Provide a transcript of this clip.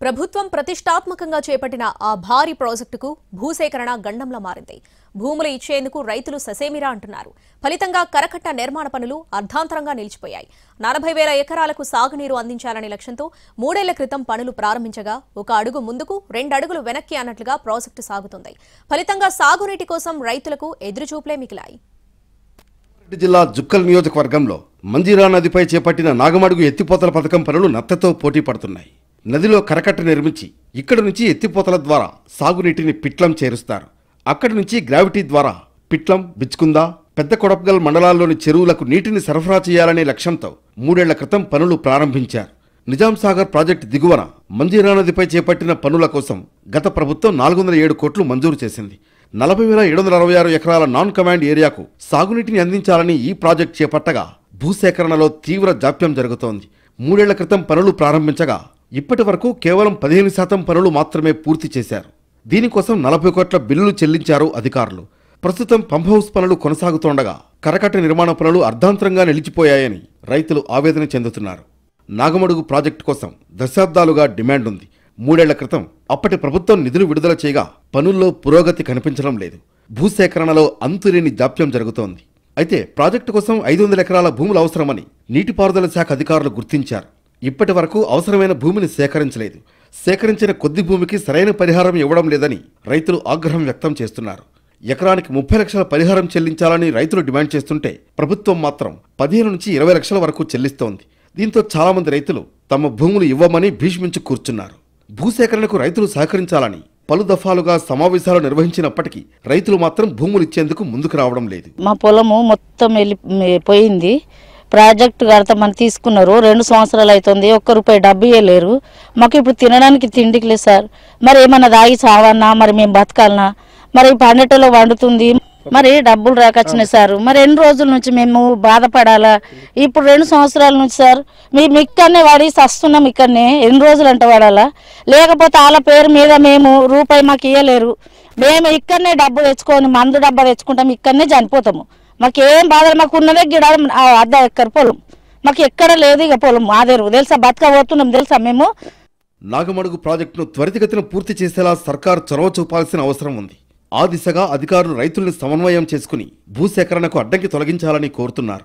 ప్రభుత్వం ప్రతిష్టాత్మకంగా చేపట్టిన ఆ భారీ ప్రాజెక్టుకు భూసేకరణ గండంలా మారింది. భూములు ఇచ్చేందుకు రైతులు ససేమిరా అంటున్నారు. ఫలితంగా కరకట్ట నిర్మాణ పనులు అర్ధాంతరంగా నిలిచిపోయాయి. 40,000 ఎకరాలకు సాగునీరు అందించాలనే లక్ష్యంతో 3 ఏళ్ల క్రితం పనులు ప్రారంభించగా 1 అడుగు ముందుకు 2 అడుగులు వెనక్కి అన్నట్లుగా ప్రాజెక్టు సాగుతుంది. ఫలితంగా సాగునీటి కోసం రైతులకు ఎదురుచూపులే మిగిలాయి. జిల్లా జుక్కల్ నియోజకవర్గంలో మంజీరా నదిపై చేపట్టిన నాగమడుగు ఎత్తిపోతల పథకం పనులు నత్తతో పోటీ పడుతున్నాయి. నదిలో కరకట్ట నిర్మించి ఇక్కడి నుంచి ఎత్తిపోతల ద్వారా సాగునీటిని పిట్లం చేరుస్తారు. అక్కడి నుంచి గ్రావిటీ ద్వారా పిట్లం, బిచ్కుంద, పెద్ద కొడప్గల్ మండలాల్లోని చెరువులకు నీటిని సరఫరా చేయాలనే లక్ష్యంతో 3 ఏళ్ల క్రితం పనులు ప్రారంభించారు. నిజాం సాగర్ ప్రాజెక్టు దిగువన మంజీరా నదిపై చేపట్టిన పనుల కోసం గత ప్రభుత్వం 407 కోట్లు మంజూరు చేసింది. 40,766 ఎకరాల నాన్ కమాండ్ ఏరియాకు సాగునీటిని అందించాలని ఈ ప్రాజెక్టు చేపట్టగా భూసేకరణలో తీవ్ర జాప్యం జరుగుతోంది. 3 ఏళ్ల క్రితం పనులు ప్రారంభించగా ఇప్పటి వరకు కేవలం 15% పనులు మాత్రమే పూర్తి చేశారు. దీనికోసం 40 కోట్ల బిల్లులు చెల్లించారు అధికారులు. ప్రస్తుతం పంప్ హౌస్ పనులు కొనసాగుతోండగా కరకట్ట నిర్మాణ పనులు అర్ధాంతరంగా నిలిచిపోయాయని రైతులు ఆవేదన చెందుతున్నారు. నాగమడుగు ప్రాజెక్టు కోసం దశాబ్దాలుగా డిమాండ్ ఉంది. 3 ఏళ్ల క్రితం అప్పటి ప్రభుత్వం నిధులు విడుదల చేయగా పనుల్లో పురోగతి కనిపించడం లేదు. భూసేకరణలో అంతులేని జాప్యం జరుగుతోంది. అయితే ప్రాజెక్టు కోసం 500 ఎకరాల భూములు అవసరమని నీటిపారుదల శాఖ అధికారులు గుర్తించారు. ఇప్పటి వరకు అవసరమైన భూమిని సేకరించలేదు. సేకరించిన కొద్ది భూమికి సరైన పరిహారం ఇవ్వడం లేదని రైతులు ఆగ్రహం వ్యక్తం చేస్తున్నారు. ఎకరానికి 30 లక్షల పరిహారం చెల్లించాలని రైతులు డిమాండ్ చేస్తుంటే ప్రభుత్వం మాత్రం 15 నుంచి 20 లక్షల వరకు చెల్లిస్తోంది. దీంతో చాలా మంది రైతులు తమ భూములు ఇవ్వమని భీష్మించి కూర్చున్నారు. భూసేకరణకు రైతులు సహకరించాలని పలు దఫాలుగా సమావేశాలు నిర్వహించినప్పటికీ రైతులు మాత్రం భూములు ఇచ్చేందుకు ముందుకు రావడం లేదు. మా పొలము మొత్తం వెళ్ళిపోయింది. ప్రాజెక్టు కడతామని తీసుకున్నారు. 2 సంవత్సరాలు అవుతుంది. ₹1 డబ్బు ఇవ్వలేరు. మాకు ఇప్పుడు తినడానికి తిండికి లేదు సార్. మరి ఏమన్నా దాగి చావన్నా, మరి మేము బతకాలనా? మరి పండటలో వండుతుంది, మరి డబ్బులు రాకొచ్చినాయి సార్. మరి ఎన్ని రోజుల నుంచి మేము బాధపడాలా? ఇప్పుడు 2 సంవత్సరాల నుంచి సార్ మేము ఇక్కడనే వాడి వస్తున్నాం. ఇక్కడనే ఎన్ని రోజులు అంటే వాడాలా? లేకపోతే వాళ్ళ పేరు మీద మేము రూపాయి మాకు ఇవ్వలేరు. మేము ఇక్కడనే డబ్బు తెచ్చుకొని మందు డబ్బా తెచ్చుకుంటాం. ఇక్కడనే చనిపోతాము. మాకేం బాధలు, మాకు ఉన్నదే గిడ 1/2 ఎకర పొలం. మాకు ఎక్కడ లేదు ఇక పొలం. ఆదేరు తెలుసా, బతకబోతున్నాం తెలుసా మేము. నాగమడుగు ప్రాజెక్టును త్వరితగతిన పూర్తి చేసేలా సర్కారు చొరవ చూపాల్సిన అవసరం ఉంది. ఆ దిశగా అధికారులు రైతుల్ని సమన్వయం చేసుకుని భూసేకరణకు అడ్డంకి తొలగించాలని కోరుతున్నారు.